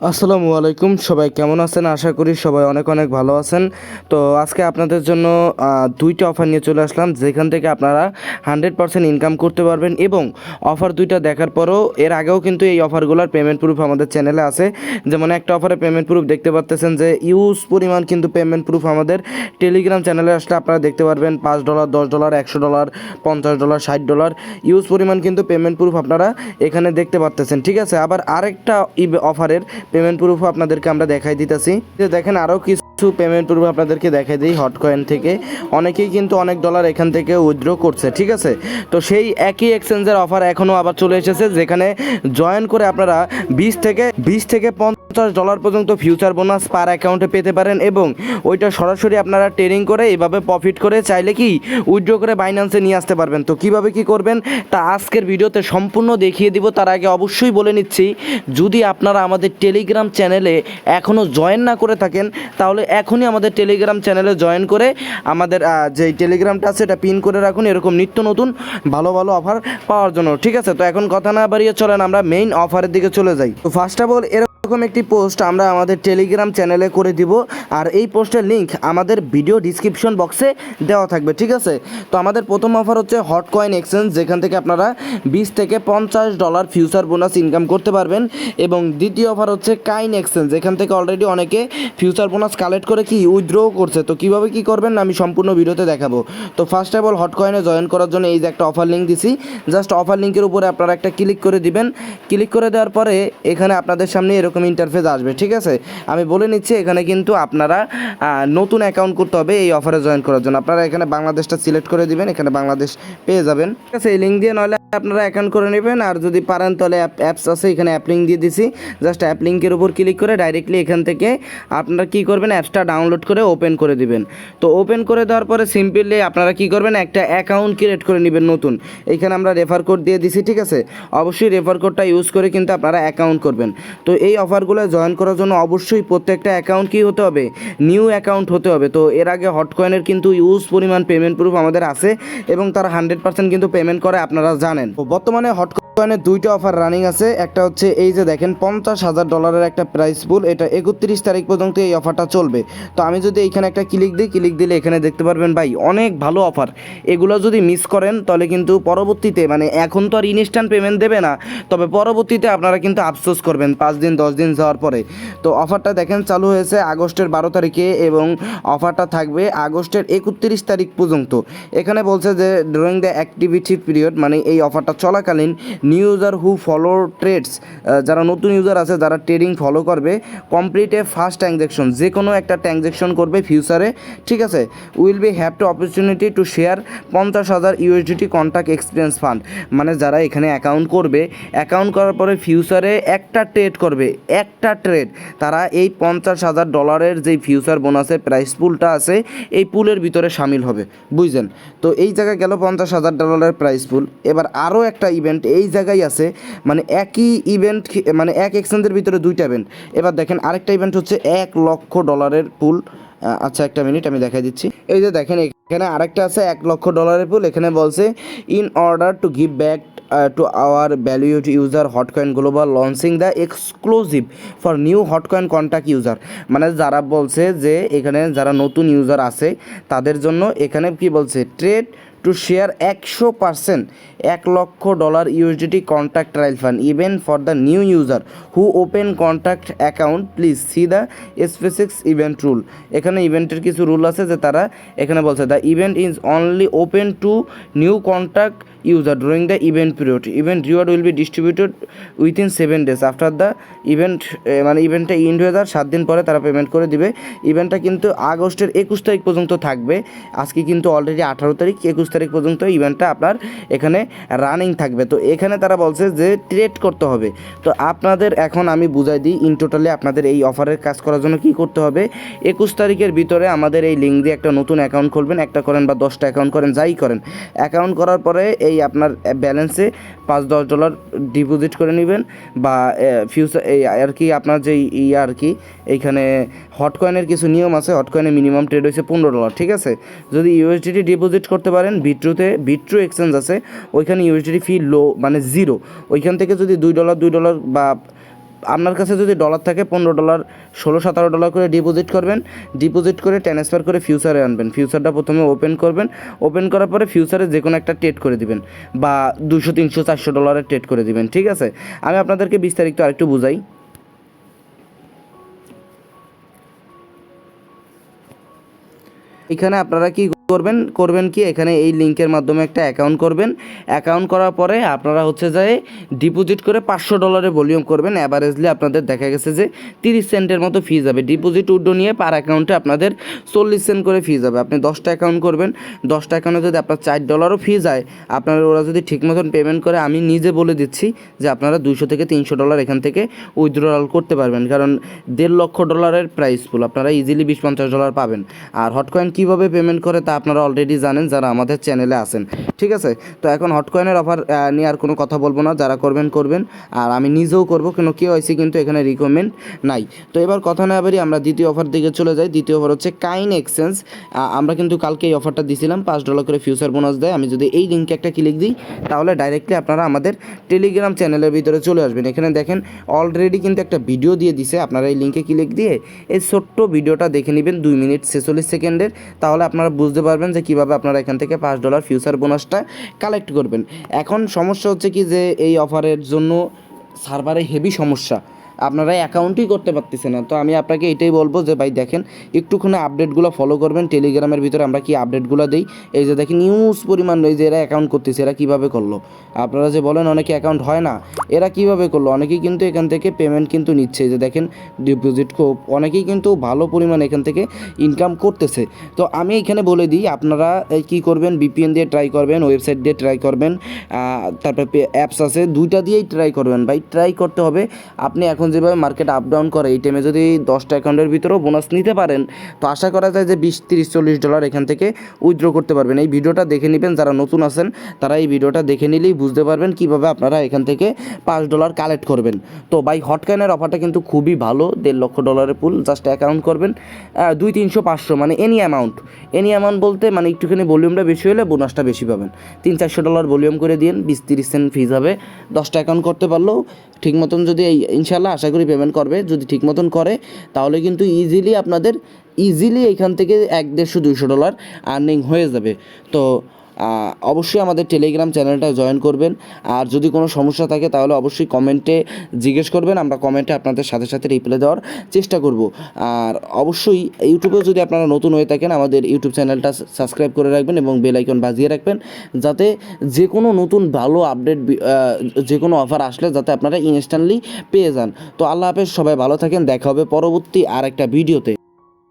আসসালামু আলাইকুম, সবাই কেমন আছেন? আশা করি সবাই অনেক অনেক ভালো আছেন। তো আজকে আপনাদের জন্য দুইটা অফার নিয়ে চলে আসলাম, যেখান থেকে আপনারা 100% ইনকাম করতে পারবেন। এবং অফার দুইটা দেখার পরও এর আগেও কিন্তু এই অফারগুলোর পেমেন্ট প্রুফ আমাদের চ্যানেলে আছে। যেমন একটা অফারে পেমেন্ট প্রুফ দেখতে পাচ্ছেন যে ইউজ পরিমাণ কিন্তু পেমেন্ট প্রুফ আমাদের টেলিগ্রাম চ্যানেলে আসলে আপনারা দেখতে পারবেন $5, $10, $100, $50, $60 ইউজ পরিমাণ কিন্তু পেমেন্ট প্রুফ আপনারা এখানে দেখতে পাচ্ছেন। ঠিক আছে, আবার আরেকটা অফারের পেমেন্ট প্রুফ আপনাদেরকে আমরা দেখাই দিতেছি। যে দেখেন আরও কিছু পেমেন্ট প্রুফ আপনাদেরকে দেখাই দিই। হটকয়েন থেকে অনেকেই কিন্তু অনেক ডলার এখান থেকে উইথড্র করছে। ঠিক আছে, তো সেই একই এক্সচেঞ্জের অফার এখনও আবার চলে এসেছে, যেখানে জয়েন করে আপনারা 20 থেকে $50 পর্যন্ত ফিউচার বোনাস পার অ্যাকাউন্টে পেতে পারেন। এবং ওইটা সরাসরি আপনারা ট্রেডিং করে এইভাবে প্রফিট করে চাইলে কি উইথড্র করে বাইন্যান্সে নিয়ে আসতে পারবেন। তো কীভাবে কী করবেন তা আজকের ভিডিওতে সম্পূর্ণ দেখিয়ে দিব। তার আগে অবশ্যই বলে নিচ্ছি, যদি আপনারা আমাদের টেলিগ্রাম চ্যানেলে এখনও জয়েন না করে থাকেন তাহলে এখনই আমাদের টেলিগ্রাম চ্যানেলে জয়েন করে আমাদের যে টেলিগ্রামটা আছে এটা পিন করে রাখুন, এরকম নিত্য নতুন ভালো ভালো অফার পাওয়ার জন্য। ঠিক আছে, তো এখন কথা না বাড়িয়ে চলেন আমরা মেইন অফারের দিকে চলে যাই। তো ফার্স্ট অফ অল এরকম একটি পোস্ট আমরা আমাদের টেলিগ্রাম চ্যানেলে করে দিব, আর এই পোস্টের লিঙ্ক আমাদের ভিডিও ডিসক্রিপশন বক্সে দেওয়া থাকবে। ঠিক আছে, তো আমাদের প্রথম অফার হচ্ছে হটকয়েন এক্সচেঞ্জ, যেখান থেকে আপনারা $20 থেকে $50 ফিউচার বোনাস ইনকাম করতে পারবেন। এবং দ্বিতীয় অফার হচ্ছে কাইন এক্সচেঞ্জ, যেখান থেকে অলরেডি অনেকে ফিউচার বোনাস কালেক্ট করে কি উইথড্র করছে। তো কীভাবে কী করবেন আমি সম্পূর্ণ ভিডিওতে দেখাবো। তো ফার্স্ট অফ অল হটকয়েনে জয়েন করার জন্য এই যে একটা অফার লিঙ্ক দিছি, জাস্ট অফার লিঙ্কের উপরে আপনারা একটা ক্লিক করে দিবেন। ক্লিক করে দেওয়ার পরে এখানে আপনাদের সামনে এরকম ইন্টারফেস আসবে। ঠিক আছে, আমি বলে নিচ্ছি, এখানে কিন্তু আপনারা নতুন অ্যাকাউন্ট করতে হবে এই অফারে জয়েন করার জন্য। আপনারা এখানে বাংলাদেশটা সিলেক্ট করে দিবেন, এখানে বাংলাদেশ পেয়ে যাবেন। ঠিক আছে, এই লিঙ্ক দিয়ে নইলে আপনারা অ্যাকাউন্ট করে নেবেন, আর যদি পারেন তাহলে অ্যাপস আছে, এখানে অ্যাপ লিঙ্ক দিয়ে দিছি। জাস্ট অ্যাপ লিঙ্কের উপর ক্লিক করে ডাইরেক্টলি এখান থেকে আপনারা কী করবেন, অ্যাপসটা ডাউনলোড করে ওপেন করে দিবেন। তো ওপেন করে দেওয়ার পরে সিম্পলি আপনারা কী করবেন, একটা অ্যাকাউন্ট ক্রিয়েট করে নেবেন নতুন। এখানে আমরা রেফার কোড দিয়ে দিছি। ঠিক আছে, অবশ্যই রেফার কোডটা ইউজ করে কিন্তু আপনারা অ্যাকাউন্ট করবেন। তো এই অফারগুলো জয়েন করার জন্য অবশ্যই প্রত্যেকটা অ্যাকাউন্ট কী হতে হবে, নিউ অ্যাকাউন্ট হতে হবে। তো এর আগে হটকয়েনের কিন্তু ইউজ পরিমাণ পেমেন্ট প্রুফ আমাদের আছে এবং তারা 100% কিন্তু পেমেন্ট করে, আপনারা জানেন। তো বর্তমানে হটকয়েনের দুইটা অফার রানিং আছে। একটা হচ্ছে এই যে দেখেন $50,000 একটা প্রাইস পুল, এটা 31 তারিখ পর্যন্ত এই অফারটা চলবে। তো আমি যদি এইখানে একটা ক্লিক দিই, ক্লিক দিলে এখানে দেখতে পারবেন ভাই অনেক ভালো অফার। এগুলো যদি মিস করেন তাহলে কিন্তু পরবর্তীতে এখন তো আর ইনস্ট্যান্ট পেমেন্ট দেবে না, তবে পরবর্তীতে আপনারা কিন্তু আফসোস করবেন 5 দিন 10 দিন যাওয়ার পরে। তো অফারটা দেখেন চালু হয়েছে আগস্টের 12 তারিখে এবং অফারটা থাকবে আগস্টের 31 তারিখ পর্যন্ত। এখানে বলছে যে ডুরিং দ্য অ্যাক্টিভিটি পিরিয়ড, এই অফারটা চলাকালীন new user who follow trades, যারা নতুন ইউজার আছে যারা ট্রেডিং ফলো করবে, কমপ্লিট এ ফার্স্ট ট্রানজ্যাকশন, যে কোনো একটা ট্রানজ্যাকশন করবে ফিউচারে। ঠিক আছে, will be have to opportunity to share $50,000 contact experience fund. যারা এখানে অ্যাকাউন্ট করবে, অ্যাকাউন্ট করার পরে ফিউচারে একটা ট্রেড করবে, একটা ট্রেড, তারা এই $50,000 যেই ফিউচার বোনাসের প্রাইস পুলটা আছে এই পুলের ভিতরে সামিল হবে। বুঝছেন? তো এই জায়গায় গেল $50,000 প্রাইস পুল। এবার আরও একটা ইভেন্ট এই জায়গায় আছে, একই ইভেন্ট, এক এক্সচেঞ্জের ভিতরে দুইটা ইভেন্ট। এবার দেখেন আরেকটা ইভেন্ট হচ্ছে $1,00,000 পুল। আচ্ছা একটা মিনিট আমি দেখাই দিচ্ছি। এই যে দেখেন এখানে আরেকটা আছে $1,00,000 পুল। এখানে বলছে in order to give back to our valued user Hotcoin Global launching the exclusive for new Hotcoin contact user। যারা বলছে যে এখানে যারা নতুন ইউজার আছে তাদের জন্য এখানে কি বলছে, trade to share 100% $1,00,000 contact trial fund even for the new user who open contact account, please see the specifics event rule. এখানে ইভেন্টের কিছু রুল আছে যে তারা এখানে বলছে the event is only open to new contact user during the event period. Event reward will be distributed within 7 days after the event। ইভেন্টটা and হয়ে যাওয়ার 7 দিন পরে তারা পেমেন্ট করে দিবে। ইভেন্টটা কিন্তু আগস্টের 21 তারিখ পর্যন্ত থাকবে। আজকে কিন্তু অলরেডি 18 তারিখ, 21 তারিখ পর্যন্ত ইভেন্টটা আপনার এখানে রানিং থাকবে। তো এখানে তারা বলছে যে ট্রেড করতে হবে। তো আপনাদের এখন আমি বুঝাই দিই ইন টোটালি আপনাদের এই অফারের কাজ করার জন্য কি করতে হবে। 21 তারিখের ভিতরে আমাদের এই লিঙ্ক দিয়ে একটা নতুন অ্যাকাউন্ট খুলবেন, একটা করেন বা 10টা অ্যাকাউন্ট করেন, যাই করেন। অ্যাকাউন্ট করার পরে এই আপনার ব্যালেন্সে $5-10 ডিপোজিট করে নেবেন, বা ফিউচার এই আর কি আপনার যেই আর কি এইখানে হটকয়েনের কিছু নিয়ম আছে। হটকয়েনের মিনিমাম ট্রেড হয়েছে $15। ঠিক আছে, যদি ইউএসডিটি ডিপোজিট করতে পারেন, বিট্রু এক্সচেঞ্জ আছে, ওইখানে ইউএসডিটি ফি লো, জিরো। ওইখান থেকে যদি $2 বা আপনার কাছে যদি ডলার থাকে $15 $16-17 করে ডিপোজিট করবেন, ডিপোজিট করে ট্রান্সফার করে ফিউচারে আনবেন। ফিউচারটা প্রথমে ওপেন করবেন, ওপেন করার পরে ফিউচারে যে কোনো একটা ট্রেড করে দিবেন বা $200-300-400 ট্রেড করে দিবেন। ঠিক আছে, আমি আপনাদেরকে বিস্তারিত আরেকটু বুঝাই। এখানে আপনারা কি করবেন কি, এখানে এই লিঙ্কের মাধ্যমে একটা অ্যাকাউন্ট করবেন। অ্যাকাউন্ট করার পরে আপনারা হচ্ছে যে ডিপোজিট করে $500 ভলিউম করবেন। অ্যাভারেজলি আপনাদের দেখা গেছে যে 30 সেন্টের মতো ফি যাবে। ডিপোজিট উইথড্র নিয়ে পার অ্যাকাউন্টে আপনাদের 40 সেন্ট করে ফি যাবে। আপনি 10টা অ্যাকাউন্ট করবেন, 10টা অ্যাকাউন্টে যদি আপনার $4 ফি যায়, আপনারা ওরা যদি ঠিক মতন পেমেন্ট করে, আমি নিজে বলে দিচ্ছি যে আপনারা $200-300 এখান থেকে উইথড্রয়াল করতে পারবেন। কারণ $1.5 প্রাইস পুল, আপনারা ইজিলি $20-50 পাবেন। আর হটকয়েন কীভাবে পেমেন্ট করে তা আপনারা অলরেডি জানেন যারা আমাদের চ্যানেলে আছেন। ঠিক আছে, তো এখন হটকয়েনের অফার নিয়ে আর কোনো কথা বলবো না। যারা করবেন, আর আমি নিজেও করবো, কেন KYC কিন্তু এখানে রিকমেন্ড নাই। তো এবার কথা না বলি আমরা দ্বিতীয় অফার দিকে চলে যাই। দ্বিতীয় অফার হচ্ছে কাইন এক্সচেঞ্জ। আমরা কিন্তু কালকে এই অফারটা দিছিলাম, $5 করে ফিউচার বোনাস দেয়। আমি যদি এই লিঙ্কে একটা ক্লিক দিই, তাহলে ডাইরেক্টলি আপনারা আমাদের টেলিগ্রাম চ্যানেলের ভিতরে চলে আসবেন। এখানে দেখেন অলরেডি কিন্তু একটা ভিডিও দিয়ে দিছে। আপনারা এই লিঙ্কে ক্লিক দিয়ে এই ছোট্ট ভিডিওটা দেখে নেবেন, 2 মিনিট 46 সেকেন্ডের। তাহলে আপনারা বুঝতে পারবেন যে কীভাবে আপনারা এখান থেকে $5 ফিউচার বোনাসটা কালেক্ট করবেন। এখন সমস্যা হচ্ছে কি যে এই অফারের জন্য সার্ভারে হেভি সমস্যা, আপনারা অ্যাকাউন্টই করতে পারতেছে না। তো আমি আপনাকে এটাই বলবো যে ভাই দেখেন, একটুখানি আপডেটগুলো ফলো করবেন। টেলিগ্রামের ভিতরে আমরা কি আপডেটগুলো দিই, এই যে দেখেন নিউজ পরিমাণ এই যে এরা অ্যাকাউন্ট করতেছে, এরা কীভাবে করলো। আপনারা যে বলেন অনেকে অ্যাকাউন্ট হয় না, এরা কীভাবে করলো, অনেকেই কিন্তু এখান থেকে পেমেন্ট কিন্তু নিচ্ছে। এই যে দেখেন ডিপোজিট অনেকেই কিন্তু ভালো পরিমাণ এখান থেকে ইনকাম করতেছে। তো আমি এখানে বলে দিই, আপনারা কী করবেন, VPN দিয়ে ট্রাই করবেন, ওয়েবসাইট দিয়ে ট্রাই করবেন, তারপরে অ্যাপস আছে, দুইটা দিয়েই ট্রাই করবেন। ভাই ট্রাই করতে হবে। আপনি এখন যেভাবে মার্কেট আপ ডাউন করে, এই টাইমে যদি 10টা অ্যাকাউন্টের ভিতরেও বোনাস নিতে পারেন, তো আশা করা যায় যে $20-30-40 এখান থেকে উইথড্র করতে পারবেন। এই ভিডিওটা দেখে নেবেন, যারা নতুন আছেন তারা এই ভিডিওটা দেখে নিলেই বুঝতে পারবেন কীভাবে আপনারা এখান থেকে $5 কালেক্ট করবেন। তো ভাই হটকয়েনের অফারটা কিন্তু খুবই ভালো, $1.5 পুল। জাস্ট অ্যাকাউন্ট করবেন, 200-300-500 মানে এনি অ্যামাউন্ট বলতে মানে একটুখানি ভলিউমটা বেশি হলে বোনাসটা বেশি পাবেন। $300-400 ভলিউম করে দিন, 20-30 সেন্ট ফিজ হবে। 10টা অ্যাকাউন্ট করতে পারলেও ঠিক মতন যদি ইনশাল্লাহ আশা করি পেমেন্ট করবে, যদি ঠিক মতন করে তাহলে কিন্তু ইজিলি এখান থেকে $150-200 আর্নিং হয়ে যাবে। তো অবশ্যই আমাদের টেলিগ্রাম চ্যানেলটা জয়েন করবেন। আর যদি কোনো সমস্যা থাকে তাহলে অবশ্যই কমেন্টে জিজ্ঞেস করবেন, আমরা কমেন্টে আপনাদের সাথে সাথে রিপ্লাই দেওয়ার চেষ্টা করব। আর অবশ্যই ইউটিউবেও যদি আপনারা নতুন হয়ে থাকেন, আমাদের ইউটিউব চ্যানেলটা সাবস্ক্রাইব করে রাখবেন এবং বেল আইকন বাজিয়ে রাখবেন, যাতে যে কোনো নতুন ভালো আপডেট, যে কোনো অফার আসলে যাতে আপনারা ইনস্ট্যান্টলি পেয়ে যান। তো আল্লাহ হাফেজ, সবাই ভালো থাকেন, দেখা হবে পরবর্তী আর একটা ভিডিওতে।